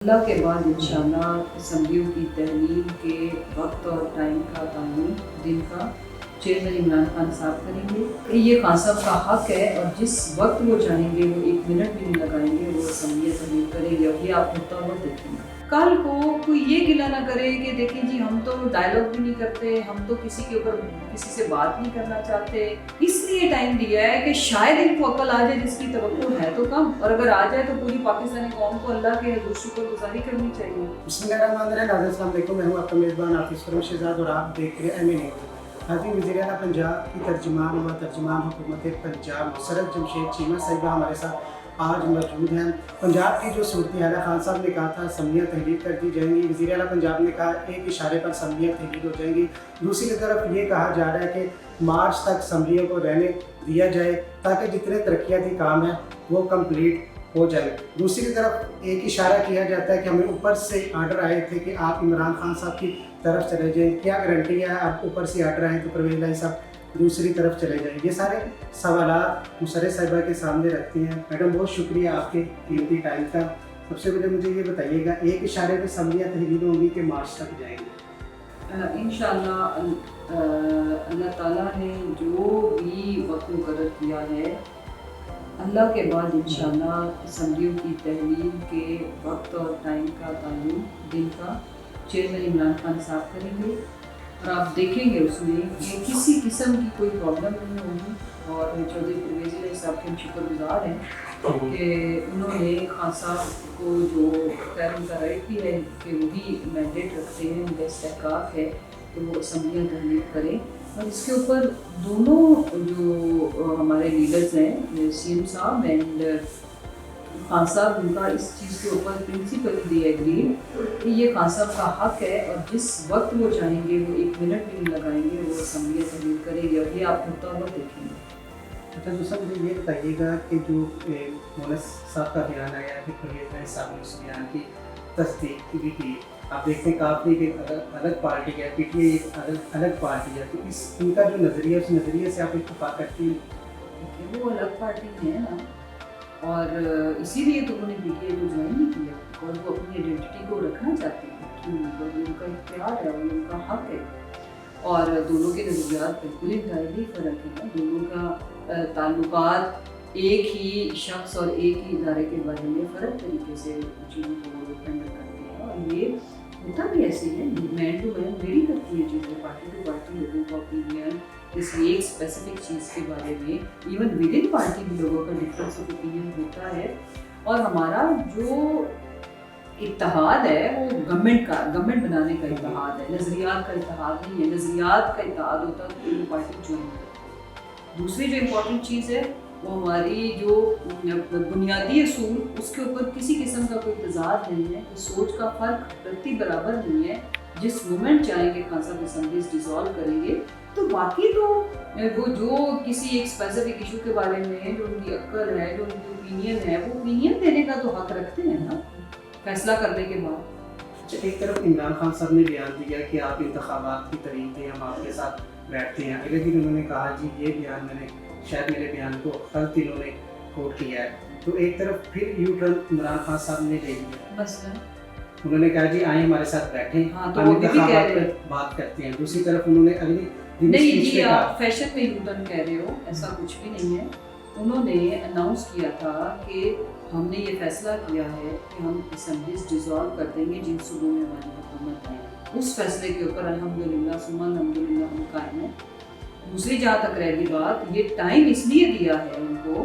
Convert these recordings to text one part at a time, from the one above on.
अल्लाह के बाद इंशाअल्लाह असम्बलियों की तहलील के वक्त और टाइम का तयन दिन का चेयरमैन इमरान खान साहब करेंगे। ये खान साहब का हक है और जिस वक्त वो चाहेंगे वो एक मिनट भी नहीं लगाएंगे, वो असम्बली तहलील करेंगे और ये आप होता हुआ देखेंगे। कल को कोई ये गिला ना करे कि देखें जी हम तो डायलॉग भी नहीं करते, हम तो किसी के ऊपर किसी से बात नहीं करना चाहते। इसलिए टाइम दिया है कि शायद इनको अकल आ जाए जिसकी तवक्को है तो कम, और अगर आ जाए तो पूरी पाकिस्तानी कौम को अल्लाह के हुजूर शुक्रगुजारी करनी चाहिए। बिस्मिल्लाहिर्रहमानिर्रहीम। मैं हूँ आपका मेज़बान हाफिज़ फरोज़ शहज़ाद और आप देख रहे हैं एम न्यूज़। हाज़िर वज़ीर आला पंजाब की तर्जुमान व तर्जुमान हुकूमत पंजाब मुशर्रफ जमशेद चीमा साहिबा हमारे साथ आज मौजूद हैं। पंजाब की जो सूरत हाल है, खान साहब ने कहा था असम्बलियाँ तहलील कर दी जाएंगी। वज़ीर आला पंजाब ने कहा एक इशारे पर असम्बलियाँ तहलील हो जाएंगी। दूसरी तरफ ये कहा जा रहा है कि मार्च तक असम्बलियों को रहने दिया जाए ताकि जितने तरक्याती काम हैं वो कंप्लीट हो जाए। दूसरी तरफ एक इशारा किया जाता है कि हमें ऊपर से आर्डर आए थे कि आप इमरान खान साहब की तरफ चले जाएँ। क्या गारंटी है आप ऊपर से आर्डर आए तो परवेज़ लाई साहब दूसरी तरफ चले जाएँ? ये सारे सवालात मुशर्रफ साहिबा के सामने रखती हैं। मैडम बहुत शुक्रिया आपके कीमती टाइम का। सबसे पहले मुझे ये बताइएगा एक इशारे पे असम्बलियाँ तहलील होंगी कि मार्च तक जाएंगी? इंशाअल्लाह अल्लाह ताला ने जो भी वक्त मुकर्रर किया है, अल्लाह के बाद इंशाअल्लाह असम्बलियों की तहलील के वक्त और टाइम का तयन दिन का चेयरमैन इमरान खान साहब करेंगे और आप देखेंगे उसमें कि किसी किस्म की कोई प्रॉब्लम नहीं होगी। और चौधरी परवेज़ इलाही साहब के हम शुक्रगुजार हैं कि उन्होंने खान साहब को जो खैर उनका राइट भी है कि वो भी मैंडेट रखते हैं, उनका इस्तेहकाक है कि वो असम्बलियाँ तहलील करें। और इसके ऊपर दोनों जो हमारे लीडर्स हैं CM साहब एंड खान साहब, उनका इस चीज़ के ऊपर प्रिंसिपली दे एग्री कि ये खान साहब का हक है और जिस वक्त वो चाहेंगे वो एक मिनट भी नहीं लगाएंगे, वो असम्बलियाँ तहलील करेंगे और ये आप होता हुआ देखेंगे। अच्छा दूसरा मुझे ये बताइएगा कि जो मोनस साहब का बयान आया कि परवेज़ लाई साहब ने उस बयान की तस्दीक भी की। आप देखते हैं काफ़ी एक अलग पार्टी है, PTI एक अलग पार्टी है, तो इस इनका जो नज़रिया उस नज़रिए से आप इत्तेफाक करती हैं? वो अलग पार्टी है ना, और इसीलिए तो उन्होंने PTI को ज्वाइन नहीं किया और वो अपनी आइडेंटिटी को रखना चाहते हैं कि उनका इख्तियार है और उनका हक है। और दोनों के नज़रियात बिल्कुल इंतहाई फ़र्क है। दोनों का ताल्लुकात एक ही शख्स और एक ही इदारे के बारे में फ़र्क तरीके से चीज़ों को हैंडल करते हैं और ये होता भी ऐसे है। मैन टू मैन वेरी करती है चीज़ें, पार्टी टू पार्टी लोगों का ओपिनियन किसी एक स्पेसिफिक चीज़ के बारे में इवन विद इन पार्टी भी लोगों का डिफरेंस ऑफ ओपिनियन होता है। और हमारा जो इत्तेहाद है वो गवर्नमेंट बनाने का इत्तेहाद है, नज़रियात का इत्तेहाद नहीं है। नज़रियात का इत्तेहाद होता है तो पार्टी ज्वाइन करती है। दूसरी जो इम्पोर्टेंट चीज़ है वो हमारी जो बुनियादी असूल, उसके ऊपर किसी किस्म का कोई तजाद नहीं है, सोच का फ़र्क प्रति बराबर नहीं है। जिस मोमेंट चाहेंगे खान साहब असम्बलीज डिसॉल्व करेंगे तो बाकी तो वो जो किसी एक स्पेसिफिक इशू के बारे में जो उनकी अक्ल है, जो उनकी ओपिनियन है, वो ओपिनियन देने का तो हक रखते हैं ना फैसला करने के बाद। एक तरफ इमरान खान साहब ने बयान दिया कि आप इंतखाबात की तारीख दें, हम आपके साथ बैठते हैं। अगले दिन उन्होंने कहा जी ये बयान मैंने शायद मेरे बयान को गलत इन्होंने कोट किया है। तो एक तरफ फिर यू टर्न इमरान खान साहब ने ले लिया, बस उन्होंने कहा जी आए हमारे साथ बैठे, हाँ, तो वो भी कह रहे हैं बात करते हैं। दूसरी तरफ उन्होंने अगली नहीं जी आप फैशन में यू टर्न कह रहे हो, ऐसा कुछ भी नहीं है। उन्होंने अनाउंस किया था कि हमने ये फैसला किया है कि हम असम्बलीज डिसॉल्व कर देंगे जिन सूबों में हमारी हुकूमत है। उस फैसले के ऊपर अल्हम्दुलिल्लाह सुम्मा अल्हम्दुलिल्लाह हम कायम हैं। दूसरी जहाँ तक रह गई बात, ये टाइम इसलिए दिया है उनको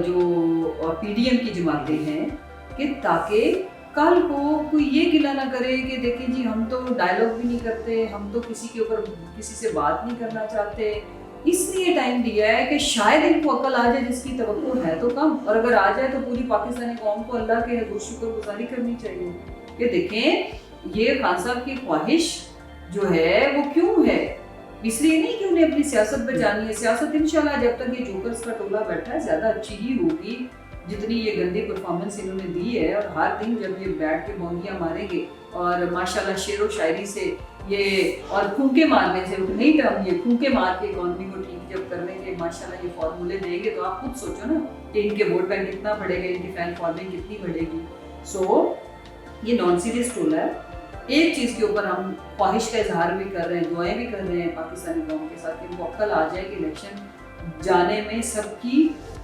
जो PDM की जमातें हैं कि ताकि कल को कोई ये गिला ना करे कि देखें जी हम तो डायलॉग भी नहीं करते, हम तो किसी के ऊपर किसी से बात नहीं करना चाहते। इसलिए टाइम दिया है कि शायद इनको अकल आ जाए जिसकी तवक्को है तो कम, और अगर आ जाए तो पूरी पाकिस्तानी कौम को अल्लाह के हुजूर शुक्रगुजारी करनी चाहिए कि देखें ये खान साहब की ख्वाहिश जो है वो क्यों है। इसलिए नहीं कि उन्हें अपनी सियासत बचानी है। सियासत इंशाल्लाह जब तक ये जोकर्स का टोला बैठा है ज़्यादा अच्छी ही होगी जितनी ये गंदी परफॉर्मेंस इन्होंने दी है। और हर दिन जब ये बैठ के बोंगियाँ मारेंगे और माशाल्लाह शेर व शायरी से ये और फूंके मारने से नहीं टर्म, ये फूंके मार के इकॉनमी को ठीक जब करने के माशाल्लाह ये फॉर्मूले देंगे तो आप खुद सोचो ना कि इनके वोट बैंक कितना बढ़ेगा, इनकी फैन फॉलोइंग कितनी बढ़ेगी। सो ये नॉन सीरियस टोला है। एक चीज़ के ऊपर हम ख्वाहिश का इजहार भी कर रहे हैं, दुआएं भी कर रहे हैं पाकिस्तानी कौम के साथ कि वो कल आ जाए कि इलेक्शन जाने में सबकी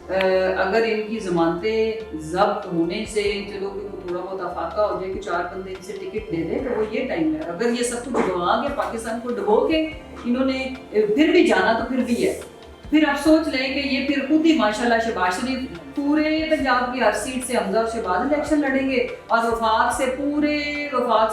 अगर इनकी ज़मानतें जब्त होने से चलो कि वो थोड़ा बहुत अफाका हो जाए कि 4 बंदे इनसे टिकट दे दे, तो वो ये टाइम है। अगर ये सब कुछ गंवा के पाकिस्तान को डुबो के इन्होंने फिर भी जाना तो फिर भी है। फिर आप सोच लें कि ये फिर खुद ही माशाल्लाह शहबाज शरीफ पूरे पंजाब की हर सीट से हमजा और शहबाज इलेक्शन लड़ेंगे और वफाक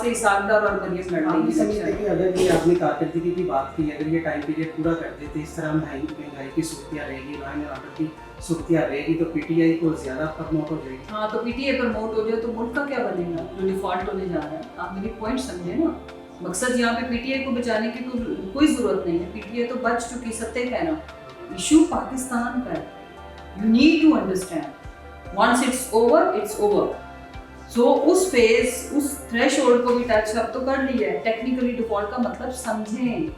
से इसाकदार और मरियम आप लड़ेंगे भी समझते इलेक्शन। हैं कि अगर ये आपने कारकर्दगी की बात की, अगर ये टाइम पीरियड पूरा कर देते, इस तरह महंगाई की सूरतियाँ रहेगी, लाइन ऑर्डर की सूरतियाँ रहेगी, तो पीटीआई को ज़्यादा प्रमोट हो जाएगी। हाँ, तो पीटीआई प्रमोट हो जाए तो मुल्क का क्या बनेगा जो डिफॉल्ट होने जा रहा है? आप मेरी पॉइंट समझे ना। मकसद यहाँ पे पीटीआई को बचाने की तो कोई ज़रूरत नहीं है, पीटीआई तो बच चुकी, सत्य कहना। इशू पाकिस्तान का है, you need to understand, once it's over. So उस फेज, उस थ्रेशोल्ड को भी टच अब तो कर लिया है। टेक्निकली डिफॉल्ट का मतलब समझें,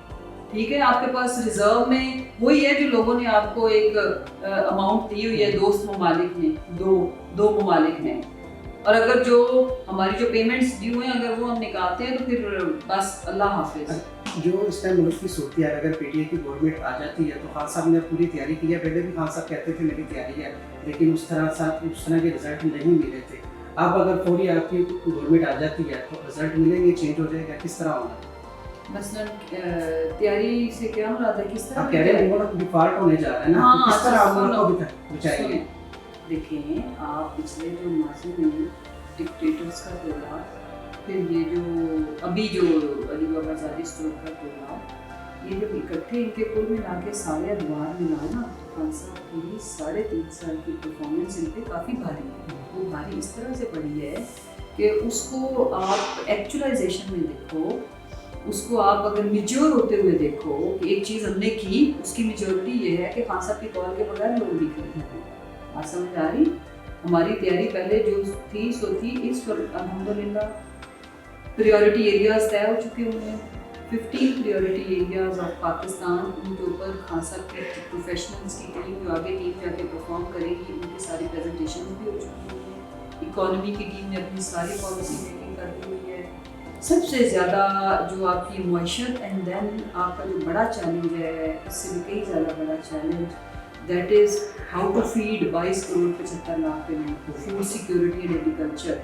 ठीक है? आपके पास रिजर्व में वही है जो लोगों ने आपको एक अमाउंट दी हुई है, दोस्त ममालिक ने, दो ममालिक ने, और अगर जो हमारी जो पेमेंट्स ड्यू हैं अगर वो हम निकालते हैं तो फिर बस अल्लाह हाफिज। जो इस टाइम मुल्क की सूरत है, अगर पीटीआई की गवर्नमेंट आ जाती है तो खान साहब ने पूरी तैयारी की है। पहले भी खान साहब कहते थे मेरी तैयारी है, लेकिन उस तरह के रिजल्ट नहीं मिले थे। अब अगर थोड़ी आपकी गवर्नमेंट आ जाती है तो रिजल्ट मिलेंगे, चेंज हो जाएगा, किस तरह होगा? मसलन तैयारी से क्या हो रहा था, किस तरह आप कह रहे हैं डिफॉल्ट होने जा रहा है ना, हाँ, किस तरह आप सुनो, मुल्क को बचाएंगे? देखिए, आप पिछले जो माजी में डिक्टेटर्स का टोला, फिर ये जो अभी जो अली बाबा जारी स्टोर का टोला, ये जब इकट्ठे इनके कुल मिला के सारे अदवार मिला ना, तो खान साहब की 3.5 साल की परफॉर्मेंस इन पे काफ़ी भारी है। वो भारी इस तरह से पड़ी है कि उसको आप एक्चुअलाइजेशन में देखो, उसको आप अगर मेच्योर होते हुए देखो कि एक चीज़ हमने की, उसकी मेच्योरिटी ये है कि खान साहब की कॉल के बगैर लोग भी करेंगे। बात समझ आ रही? हमारी तैयारी पहले जो थी सो थी, इस वक्त अल्हम्दुलिल्लाह प्रायोरिटी एरियाज तय हो चुके हुए हैं। 15 प्रायोरिटी एरियाज ऑफ पाकिस्तान, उनके ऊपर खान साहब के प्रोफेशनल्स की टीम जो आगे टीम जाके परफॉर्म करेगी, उनकी सारी प्रेजेंटेशन भी हो चुकी हुई है। इकोनॉमी की टीम ने अपनी सारी पॉलिसी मेकिंग कर दी हुई है। सबसे ज़्यादा जो आपकी मुआशरत एंड देन आपका जो बड़ा चैलेंज है, इससे भी कई ज़्यादा बड़ा challenge, that is how to feed 22 crore 75 lakh के लोगों को, फूड सिक्योरिटी एंड एग्रीकल्चर,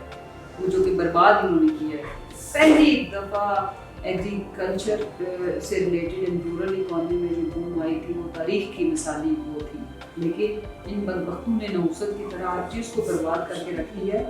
वो जो कि बर्बाद इन्होंने किया है। पहली दफ़ा एग्रीकल्चर से रिलेटेड इन रूरल इकॉनमी में जो बूम आई थी, वो तारीख की मिसाली वो थी, लेकिन इन बदबख्तों ने नौसद की तरह हर चीज़ को बर्बाद करके रखी है।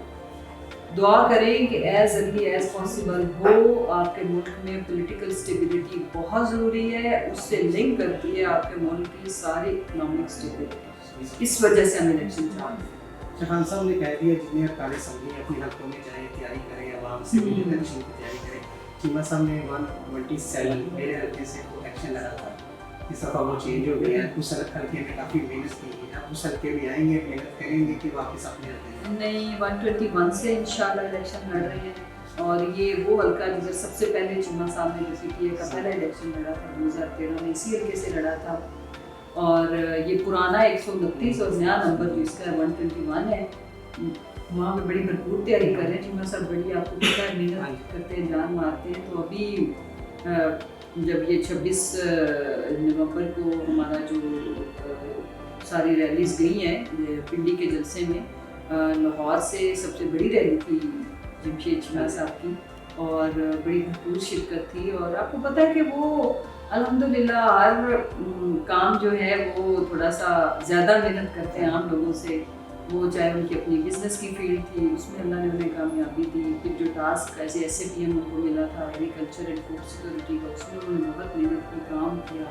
दुआ करें कि एज अर्ली एज पॉसिबल हो। आपके मुल्क में पॉलिटिकल स्टेबिलिटी बहुत ज़रूरी है, उससे लिंक करती है आपके मुल्क की सारी इकोनॉमिक स्टेबिलिटी। इस वजह से हम इलेक्शन चाहते हैं। खान साहब ने कह दिया जितने अरकान असम्बली अपने हल्कों में जाए, तैयारी करें, आवाम से मिलकर इलेक्शन की तैयारी करें। चीमा साहब ने 127 मेरे हल्के से इलेक्शन लड़ा था, इस दफ़ा वो चेंज हो गया है। उस हल्के में काफ़ी मेहनत की है, अब उस हल्के में आएंगे, मेहनत करेंगे कि वापस अपने हल्के नहीं, 121 से इंशाल्लाह इलेक्शन लड़ रहे हैं। और ये वो हल्का जिधर सबसे पहले चीमा साहब ने PTI का पहला इलेक्शन लड़ा था 2013 में, इसी हल्के से लड़ा था। और ये पुराना 129 और नया नंबर जो इसका 121 है, वहाँ पे बड़ी भरपूर तैयारी कर रहे हैं। चीमा साहब बड़ी, आपको पता है, मेहनत करते हैं, जान मारते हैं। तो अभी जब ये 26 नवंबर को हमारा जो सारी रैलीज गई हैं पिंडी के जलसे में, लाहौर से सबसे बड़ी रैली थी जमशेद चीमा साहब की, और बड़ी भरपूर शिरकत थी। और आपको पता है कि वो अल्हम्दुलिल्लाह हर काम जो है वो थोड़ा सा ज़्यादा मेहनत करते हैं आम लोगों से। वो चाहे उनकी अपनी बिज़नेस की फील्ड थी, उसमें अल्लाह ने उन्हें कामयाबी दी। फिर जो टास्क ऐसे SAPM उनको मिला था एग्रीकल्चर एंड फूड सिक्योरिटी का, उसमें उन्होंने बहुत मेहनत की, काम किया।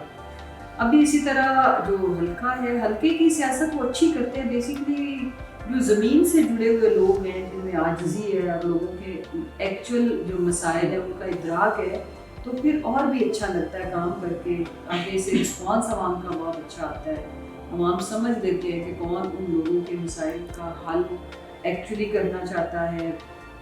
अभी इसी तरह जो हल्का है, हल्के की सियासत वो अच्छी करते हैं। बेसिकली जो ज़मीन से जुड़े हुए लोग हैं, जिनमें आजिज़ी है, और लोगों के एक्चुअल जो मसाइल है उनका इदराक है, तो फिर और भी अच्छा लगता है काम करके। आगे से रिस्पॉन्स आवाम का बहुत अच्छा आता है। आवाम समझ लेते हैं कि कौन उन लोगों के मसाइल का हल एक्चुअली करना चाहता है,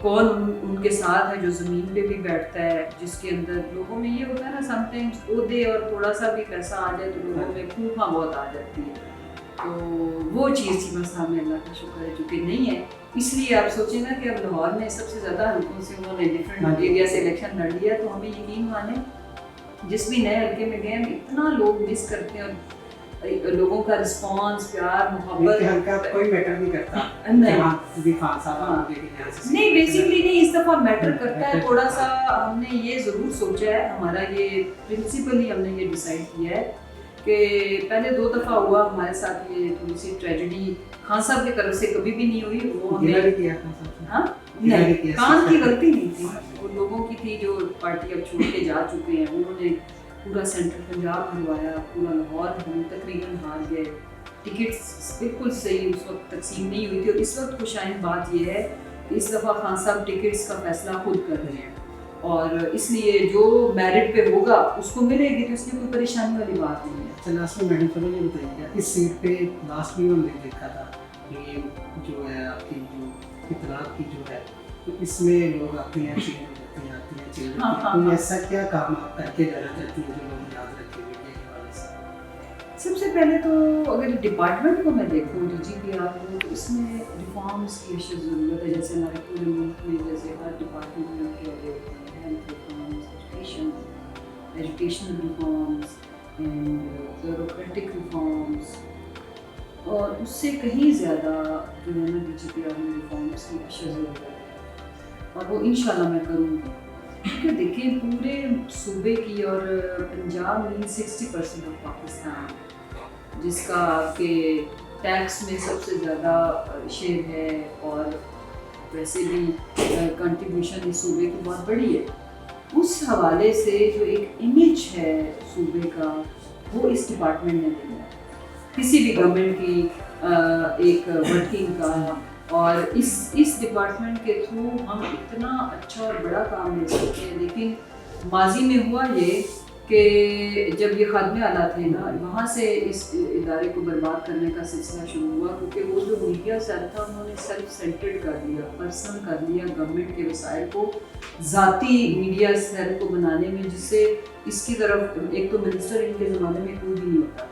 कौन उनके साथ है जो ज़मीन पे भी बैठता है, जिसके अंदर लोगों में ये होता है ना, समटाइम्स ओहदे और थोड़ा सा भी पैसा आ जाए तो लोगों में फूफा बहुत आ जाती है। तो वो चीज़ चीमा साहब में अल्लाह का शुक्र है चूँकि नहीं है, اس لیے آپ سوچیں نا کہ اب لاہور میں سب سے زیادہ حلقوں سے انہوں نے ڈفرینٹ ایریا سے الیکشن لڑ لیا, تو ہمیں یقین مانیں جس بھی نئے حلقے میں گئے ہیں اتنا لوگ مس کرتے ہیں, اور لوگوں کا رسپانس, پیار, محبت ہلکا کوئی میٹر نہیں کرتا. نہیں بیسکلی نہیں, اس دفعہ میٹر کرتا ہے تھوڑا سا. ہم نے یہ ضرور سوچا ہے, ہمارا یہ پرنسپلی ہم نے یہ ڈیسائیڈ کیا ہے کہ پہلے 2 دفعہ ہوا ہمارے ساتھ یہ تھوڑی سی ٹریجڈی, خان صاحب کی طرف سے کبھی بھی نہیں ہوئی. وہ ہمیں ہاں نہیں, خان کی غلطی نہیں تھی, وہ لوگوں کی تھی جو پارٹی اب چھوڑ کے جا چکے ہیں. انہوں نے پورا سینٹرل پنجاب ہلوایا, پورا لاہور ہم تقریباً ہار گئے. ٹکٹس بالکل صحیح اس وقت تقسیم نہیں ہوئی تھی. اور اس وقت خوشائن بات یہ ہے کہ اس دفعہ خان صاحب ٹکٹس کا فیصلہ خود کر رہے ہیں, اور اس لیے جو میرٹ پہ ہوگا اس کو ملے گی, تو اس میں کوئی پریشانی والی بات نہیں ہے. اچھا لاسٹ میں میڈم چلو یہ بتائیے گا, اس سیٹ پہ لاسٹ میں ہم نے دیکھا تھا یہ جو ہے آپ کی جو اطلاعات کی جو ہے, تو اس میں لوگ آتے ہیں چینج ہو جاتے ہیں, آتے ہیں چینج ہوتے ہیں. کوئی ایسا کیا کام آپ کر کے جانا چاہتی ہیں جو لوگ یاد رکھیں گے کے حوالے سے؟ سب سے پہلے تو اگر ڈپارٹمنٹ کو میں دیکھوں DGPR کو, تو اس میں ریفارمس کی اشد ضرورت ہے. جیسے ہمارے پورے ملک میں جیسے ہر ڈپارٹمنٹ میں کیا ہوتے ہیں, health reforms, educational reforms and bureaucratic reforms, اور اس سے کہیں زیادہ جو ہے نا DGPR میں ریفارمس کی اشد ضرورت ہے, اور وہ انشاءاللہ میں کروں گی. کیونکہ دیکھیں پورے صوبے کی, اور پنجاب میں 60% آف پاکستان, جس کا کہ ٹیکس میں سب سے زیادہ شیئر ہے, اور ویسے بھی کنٹریبیوشن اس صوبے کی بہت بڑی ہے. اس حوالے سے جو ایک امیج ہے صوبے کا, وہ اس ڈپارٹمنٹ نے دینا ہے, کسی بھی گورنمنٹ کی ایک ورکنگ کا. اور اس ڈپارٹمنٹ کے تھرو ہم اتنا اچھا اور بڑا کام لے سکتے ہیں. لیکن ماضی میں ہوا یہ کہ جب یہ خادم اعلیٰ تھے نا, وہاں سے اس ادارے کو برباد کرنے کا سلسلہ شروع ہوا, کیونکہ وہ جو میڈیا سیل تھا انہوں نے سیلف سینٹرڈ کر دیا, پرسنل کر دیا گورنمنٹ کے وسائل کو ذاتی میڈیا سیل کو بنانے میں, جس سے اس کی طرف ایک تو منسٹر ان کے زمانے میں کوئی بھی نہیں ہوتا تھا.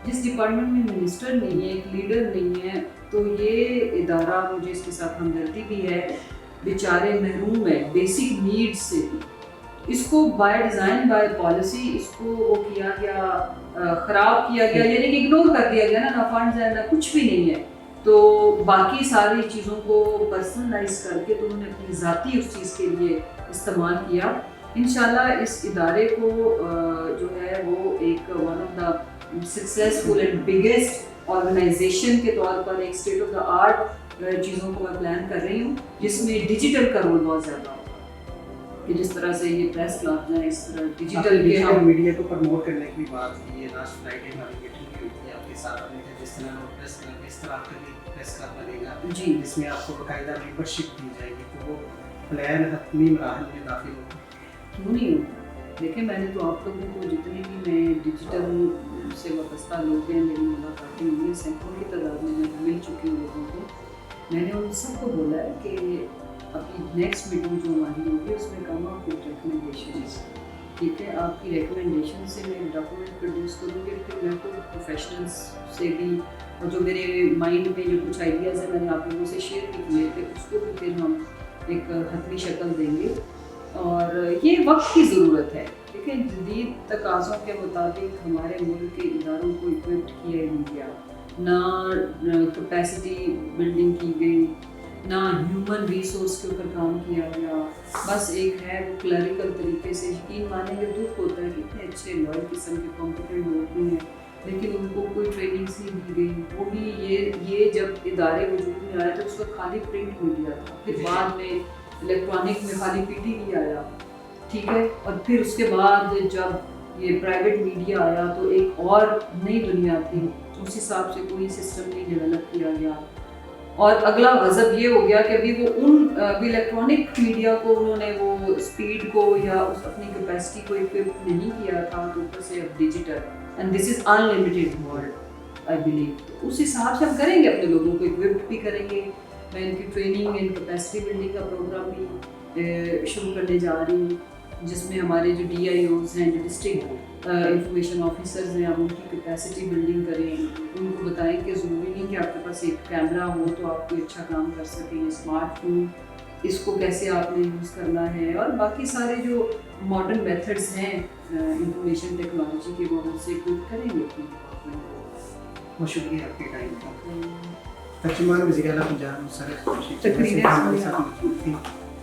جس ڈپارٹمنٹ میں منسٹر نہیں ہے, ایک لیڈر نہیں ہے, تو یہ ادارہ, مجھے اس کے ساتھ ہمدردی بھی ہے, بیچارے محروم ہے بیسک نیڈ سے بھی. اس کو بائی ڈیزائن بائی پالیسی اس کو وہ کیا گیا, خراب کیا گیا, یعنی کہ اگنور کر دیا گیا نا, نہ فنڈز ہے نہ کچھ بھی نہیں ہے. تو باقی ساری چیزوں کو پرسنلائز کر کے تو انہوں نے اپنی ذاتی اس چیز کے لیے استعمال کیا. انشاءاللہ اس ادارے کو جو ہے وہ ایک one of the successful and biggest organisation کے طور پر ایک اسٹیٹ آف دا آرٹ چیزوں کو میں پلان کر رہی ہوں, جس میں ڈیجیٹل کا رول بہت زیادہ ہوگا, کہ جس طرح سے یہ پریس کلب ہیں اس طرح ڈیجیٹل میڈیا کو پروموٹ کرنے کی بات کی ہے. لاسٹ فرائیڈے ہماری میٹنگ ہوئی تھی آپ کے ساتھ, جس طرح پریس کلب اس طرح کا پریس کلب بنے گا جی, جس میں آپ کو باقاعدہ ممبرشپ دی جائے گی, تو وہ پلان حتمی مراحل میں داخل ہوگا. کیوں نہیں ہوگا؟ دیکھیں میں نے تو آپ لوگوں کو جتنے بھی میں ڈیجیٹل سے وابستہ لوگ ہیں, میری ملاقاتیں ہوئی ہیں, سینکڑوں کی تعداد میں مل چکی ہوں لوگوں کو. میں نے ان سب کو بولا ہے کہ اپنی نیکسٹ میٹنگ جو ہماری ہوگی اس میں کم آپ کچھ ریکمنڈیشنز, ٹھیک ہے, آپ کی ریکمنڈیشن سے میں ڈاکومنٹ پروڈیوس کروں گی. پھر میں خود پروفیشنلس سے بھی, اور جو میرے مائنڈ میں جو کچھ آئیڈیاز ہیں میں نے آپ لوگوں سے شیئر بھی کیے تھے, اس کو بھی پھر ہم ایک حتمی شکل دیں گے. اور یہ وقت کی ضرورت ہے. دیکھیں جدید تقاضوں کے مطابق ہمارے ملک کے اداروں کو اکوپڈ کیا نہیں گیا, نہ کیپیسٹی بلڈنگ کی گئی, نہ ہیومن ریسورس کے اوپر کام کیا گیا. بس ایک ہے وہ کلریکل طریقے سے, یقین مانیں گے دکھ ہوتا ہے کہ اتنے اچھے لائل قسم کے کمپیٹنٹ لوگ بھی ہیں, لیکن ان کو کوئی ٹریننگس نہیں دی گئی. وہ بھی یہ جب ادارے وجود میں آئے تو اس وقت خالی پرنٹ میڈیا تھا, پھر بعد میں الیکٹرانک میں خالی PTV آیا, ٹھیک ہے, اور پھر اس کے بعد جب یہ پرائیویٹ میڈیا آیا تو ایک اور نئی دنیا تھی. اس حساب سے کوئی سسٹم نہیں ڈیولپ کیا گیا. اور اگلا غضب یہ ہو گیا کہ ابھی وہ ان الیکٹرانک میڈیا کو انہوں نے وہ اسپیڈ کو یا اس اپنی کیپیسٹی کو اکوپ نہیں کیا تھا, تو اوپر سے اب digital, and this is in limited world I believe. تو اس حساب سے ہم کریں گے, اپنے لوگوں کو اکوپڈ بھی کریں گے. میں ان کی ٹریننگ اینڈ کیپیسٹی بلڈنگ کا پروگرام بھی شروع کرنے جا رہی ہوں, जिसमें हमारे जो DIOs हैं, जो डिस्ट्रिक्ट इंफॉर्मेशन ऑफिसर्स हैं, हम उनकी कैपेसिटी बिल्डिंग करें, उनको बताएं कि ज़रूरी नहीं कि आपके पास एक कैमरा हो तो आप कोई अच्छा काम कर सकें, स्मार्टफोन इसको कैसे आपने यूज़ करना है, और बाकी सारे जो मॉडर्न मेथड्स हैं इंफॉर्मेशन टेक्नोलॉजी के, वो हमसे इक्विप करेंगे अपनी department को। बहुत शुक्रिया आपके टाइम का। तर्जुमान वज़ीर आला पंजाब मुशर्रफ जमशेद तकरीरें चीमा साहिबा हमारे साथ मौजूद थी।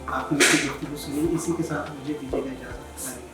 आपने उनकी गुफ्तगू सुनी, इसी के साथ मुझे दीजिएगा इजाज़त।